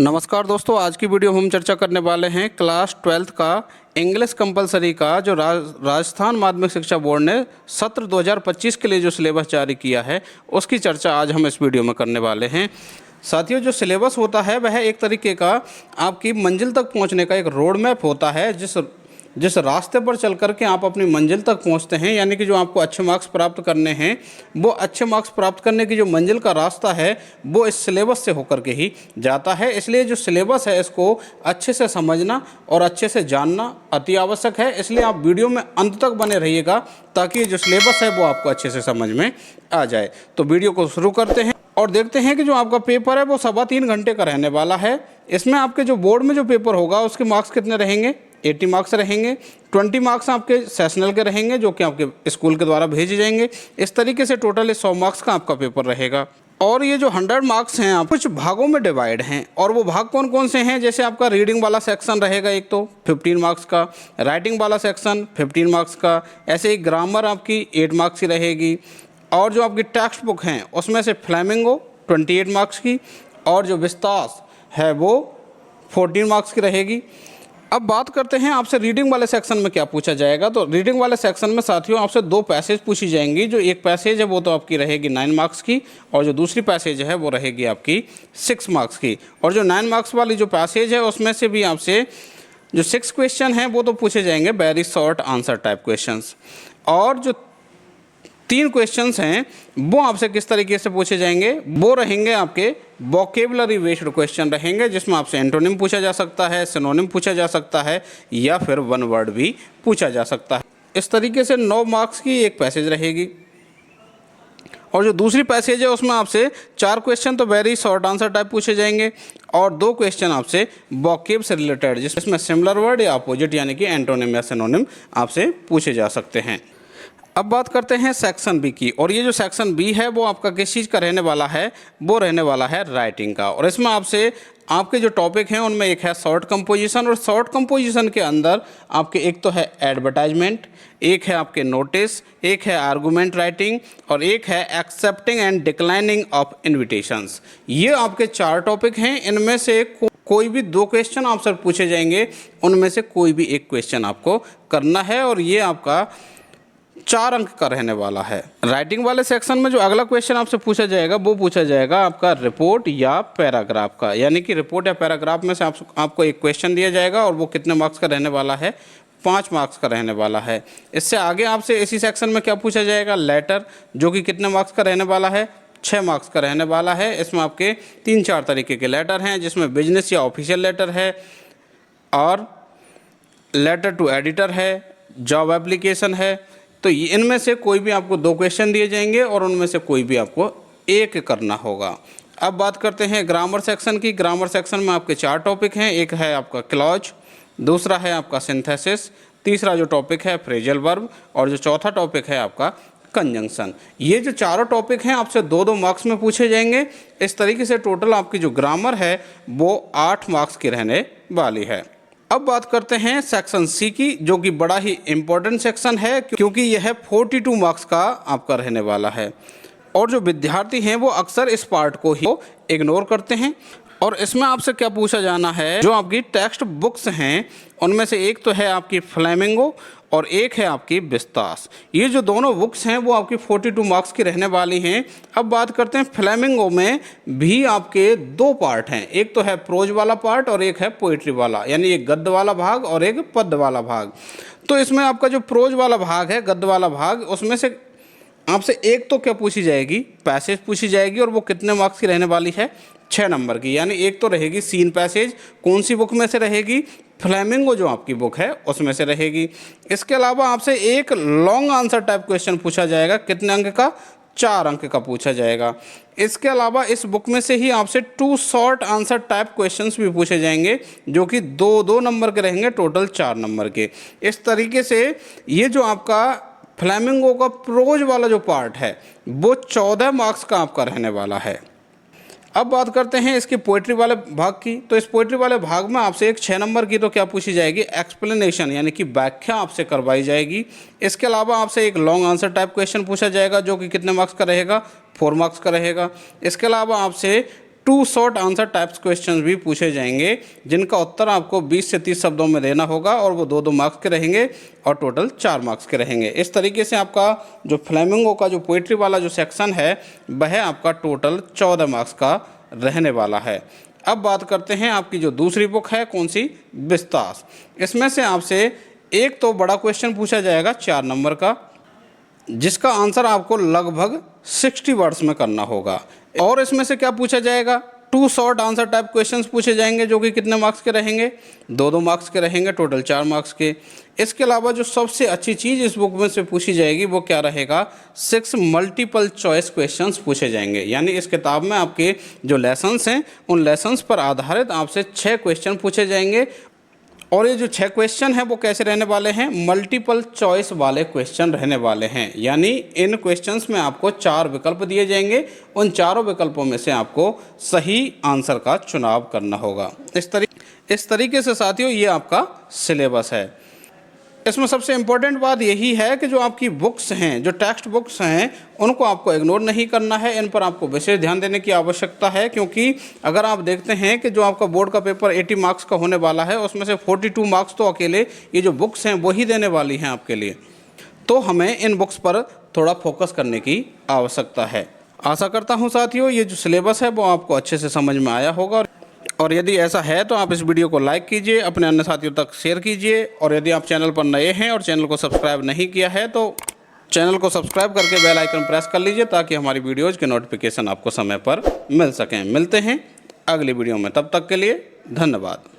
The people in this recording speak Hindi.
नमस्कार दोस्तों, आज की वीडियो हम चर्चा करने वाले हैं क्लास 12th का इंग्लिश कंपलसरी का जो राजस्थान माध्यमिक शिक्षा बोर्ड ने सत्र 2025 के लिए जो सिलेबस जारी किया है उसकी चर्चा आज हम इस वीडियो में करने वाले हैं। साथियों, जो सिलेबस होता है वह एक तरीके का आपकी मंजिल तक पहुंचने का एक रोड मैप होता है, जिस रास्ते पर चल कर के आप अपनी मंजिल तक पहुंचते हैं, यानी कि जो आपको अच्छे मार्क्स प्राप्त करने हैं वो अच्छे मार्क्स प्राप्त करने की जो मंजिल का रास्ता है वो इस सिलेबस से होकर के ही जाता है। इसलिए जो सिलेबस है इसको अच्छे से समझना और अच्छे से जानना अति आवश्यक है। इसलिए आप वीडियो में अंत तक बने रहिएगा ताकि जो सिलेबस है वो आपको अच्छे से समझ में आ जाए। तो वीडियो को शुरू करते हैं और देखते हैं कि जो आपका पेपर है वो 3.25 घंटे का रहने वाला है। इसमें आपके जो बोर्ड में जो पेपर होगा उसके मार्क्स कितने रहेंगे? 80 मार्क्स रहेंगे। 20 मार्क्स आपके सेशनल के रहेंगे जो कि आपके स्कूल के द्वारा भेजे जाएंगे। इस तरीके से टोटल 100 मार्क्स का आपका पेपर रहेगा। और ये जो 100 मार्क्स हैं आप कुछ भागों में डिवाइड हैं, और वो भाग कौन कौन से हैं? जैसे आपका रीडिंग वाला सेक्शन रहेगा एक तो 15 मार्क्स का, राइटिंग वाला सेक्शन 15 मार्क्स का, ऐसे ही ग्रामर आपकी 8 मार्क्स की रहेगी, और जो आपकी टेक्स्ट बुक हैं उसमें से फ्लेमिंगो 28 मार्क्स की, और जो विस्तास है वो 14 मार्क्स की रहेगी। अब बात करते हैं आपसे रीडिंग वाले सेक्शन में क्या पूछा जाएगा। तो रीडिंग वाले सेक्शन में साथियों आपसे 2 पैसेज पूछी जाएंगी। जो एक पैसेज है वो तो आपकी रहेगी 9 मार्क्स की, और जो दूसरी पैसेज है वो रहेगी आपकी 6 मार्क्स की। और जो 9 मार्क्स वाली जो पैसेज है उसमें से भी आपसे जो 6 क्वेश्चन हैं वो तो पूछे जाएंगे very short answer type questions, और जो 3 क्वेश्चंस हैं वो आपसे किस तरीके से पूछे जाएंगे, वो रहेंगे आपके वोकेबलरी बेस्ड क्वेश्चन रहेंगे, जिसमें आपसे एंटोनिम पूछा जा सकता है, सिनोनिम पूछा जा सकता है, या फिर 1 वर्ड भी पूछा जा सकता है। इस तरीके से 9 मार्क्स की एक पैसेज रहेगी। और जो दूसरी पैसेज है उसमें आपसे 4 क्वेश्चन तो वेरी शॉर्ट आंसर टाइप पूछे जाएंगे, और 2 क्वेश्चन आपसे वोकेब से रिलेटेड, जिसमें सिमिलर वर्ड या अपोजिट यानी कि एंटोनिम या सिनोनिम आपसे पूछे जा सकते हैं। अब बात करते हैं सेक्शन बी की, और ये जो सेक्शन बी है वो आपका किस चीज़ का रहने वाला है? वो रहने वाला है राइटिंग का। और इसमें आपसे आपके जो टॉपिक हैं उनमें एक है शॉर्ट कंपोजिशन, और शॉर्ट कंपोजिशन के अंदर आपके एक तो है एडवर्टाइजमेंट, एक है आपके नोटिस, एक है आर्गूमेंट राइटिंग, और एक है accepting and declining of invitations. ये आपके 4 टॉपिक हैं। इनमें से कोई भी 2 क्वेश्चन आपसे पूछे जाएंगे, उनमें से कोई भी एक क्वेश्चन आपको करना है, और ये आपका 4 अंक का रहने वाला है। राइटिंग वाले सेक्शन में जो अगला क्वेश्चन आपसे पूछा जाएगा वो पूछा जाएगा आपका रिपोर्ट या पैराग्राफ का, यानी कि रिपोर्ट या पैराग्राफ में से आपको एक क्वेश्चन दिया जाएगा, और वो कितने मार्क्स का रहने वाला है? 5 मार्क्स का रहने वाला है। इससे आगे आपसे इसी सेक्शन में क्या पूछा जाएगा? लेटर, जो कि कितने मार्क्स का रहने वाला है? 6 मार्क्स का रहने वाला है। इसमें आपके 3-4 तरीके के लेटर हैं, जिसमें बिजनेस या ऑफिशियल लेटर है, और लेटर टू एडिटर है, जॉब एप्लीकेशन है। तो इनमें से कोई भी आपको 2 क्वेश्चन दिए जाएंगे, और उनमें से कोई भी आपको एक करना होगा। अब बात करते हैं ग्रामर सेक्शन की। ग्रामर सेक्शन में आपके 4 टॉपिक हैं। एक है आपका क्लॉज, दूसरा है आपका सिंथेसिस, तीसरा जो टॉपिक है फ्रेजल वर्ब, और जो चौथा टॉपिक है आपका कंजंक्शन। ये जो चारों टॉपिक हैं आपसे 2-2 मार्क्स में पूछे जाएंगे। इस तरीके से टोटल आपकी जो ग्रामर है वो 8 मार्क्स की रहने वाली है। अब बात करते हैं सेक्शन सी की, जो कि बड़ा ही इम्पोर्टेंट सेक्शन है, क्योंकि यह 42 मार्क्स का आपका रहने वाला है। और जो विद्यार्थी हैं वो अक्सर इस पार्ट को ही इग्नोर करते हैं। और इसमें आपसे क्या पूछा जाना है? जो आपकी टेक्स्ट बुक्स हैं उनमें से एक तो है आपकी फ्लेमिंगो, और एक है आपकी विस्तास। ये जो दोनों बुक्स हैं वो आपकी 42 मार्क्स की रहने वाली हैं। अब बात करते हैं फ्लेमिंगो में भी आपके 2 पार्ट हैं, एक तो है प्रोज वाला पार्ट और एक है पोइट्री वाला, यानी एक गद्य वाला भाग और एक पद्य वाला भाग। तो इसमें आपका जो प्रोज वाला भाग है, गद्य वाला भाग, उसमें से आपसे एक तो क्या पूछी जाएगी? पैसेज पूछी जाएगी, और वो कितने मार्क्स की रहने वाली है? 6 नंबर की। यानी एक तो रहेगी सीन पैसेज, कौन सी बुक में से रहेगी? फ्लेमिंगो जो आपकी बुक है उसमें से रहेगी। इसके अलावा आपसे एक लॉन्ग आंसर टाइप क्वेश्चन पूछा जाएगा, कितने अंक का? 4 अंक का पूछा जाएगा। इसके अलावा इस बुक में से ही आपसे 2 शॉर्ट आंसर टाइप क्वेश्चंस भी पूछे जाएंगे, जो कि 2-2 नंबर के रहेंगे, टोटल 4 नंबर के। इस तरीके से ये जो आपका फ्लेमिंगो का प्रोज वाला जो पार्ट है वो 14 मार्क्स का आपका रहने वाला है। अब बात करते हैं इसके पोइट्री वाले भाग की। तो इस पोइट्री वाले भाग में आपसे एक 6 नंबर की तो क्या पूछी जाएगी? एक्सप्लेनेशन, यानी कि व्याख्या आपसे करवाई जाएगी। इसके अलावा आपसे एक लॉन्ग आंसर टाइप क्वेश्चन पूछा जाएगा, जो कि कितने मार्क्स का रहेगा? 4 मार्क्स का रहेगा। इसके अलावा आपसे two short answer types question भी पूछे जाएंगे, जिनका उत्तर आपको 20 से 30 शब्दों में देना होगा और वो 2-2 मार्क्स के रहेंगे और टोटल 4 मार्क्स के रहेंगे। इस तरीके से आपका जो फ्लेमिंगो का जो पोइट्री वाला जो सेक्शन है वह आपका टोटल 14 मार्क्स का रहने वाला है। अब बात करते हैं आपकी जो दूसरी बुक है, कौन सी, बिस्तास। इसमें से आपसे एक तो बड़ा क्वेश्चन पूछा जाएगा 4 नंबर का, जिसका आंसर आपको लगभग 60 वर्ड्स में करना होगा। और इसमें से क्या पूछा जाएगा, 2 शॉर्ट आंसर टाइप क्वेश्चंस पूछे जाएंगे, जो कि कितने मार्क्स के रहेंगे, 2-2 मार्क्स के रहेंगे, टोटल 4 मार्क्स के। इसके अलावा जो सबसे अच्छी चीज़ इस बुक में से पूछी जाएगी वो क्या रहेगा, 6 मल्टीपल चॉइस क्वेश्चंस पूछे जाएंगे। यानी इस किताब में आपके जो लेसन्स हैं उन लेसन्स पर आधारित आपसे 6 क्वेश्चन पूछे जाएंगे। और ये जो 6 क्वेश्चन हैं वो कैसे रहने वाले हैं, मल्टीपल चॉइस वाले क्वेश्चन रहने वाले हैं। यानी इन क्वेश्चंस में आपको 4 विकल्प दिए जाएंगे, उन चारों विकल्पों में से आपको सही आंसर का चुनाव करना होगा। इस तरीके से साथियों ये आपका सिलेबस है। इसमें सबसे इम्पोर्टेंट बात यही है कि जो आपकी बुक्स हैं, जो टेक्स्ट बुक्स हैं, उनको आपको इग्नोर नहीं करना है, इन पर आपको विशेष ध्यान देने की आवश्यकता है। क्योंकि अगर आप देखते हैं कि जो आपका बोर्ड का पेपर 80 मार्क्स का होने वाला है, उसमें से 42 मार्क्स तो अकेले ये जो बुक्स हैं वही देने वाली हैं आपके लिए। तो हमें इन बुक्स पर थोड़ा फोकस करने की आवश्यकता है। आशा करता हूँ साथियों ये जो सिलेबस है वो आपको अच्छे से समझ में आया होगा, और यदि ऐसा है तो आप इस वीडियो को लाइक कीजिए, अपने अन्य साथियों तक शेयर कीजिए। और यदि आप चैनल पर नए हैं और चैनल को सब्सक्राइब नहीं किया है तो चैनल को सब्सक्राइब करके बेल आइकन प्रेस कर लीजिए, ताकि हमारी वीडियोज़ के नोटिफिकेशन आपको समय पर मिल सकें। मिलते हैं अगली वीडियो में, तब तक के लिए धन्यवाद।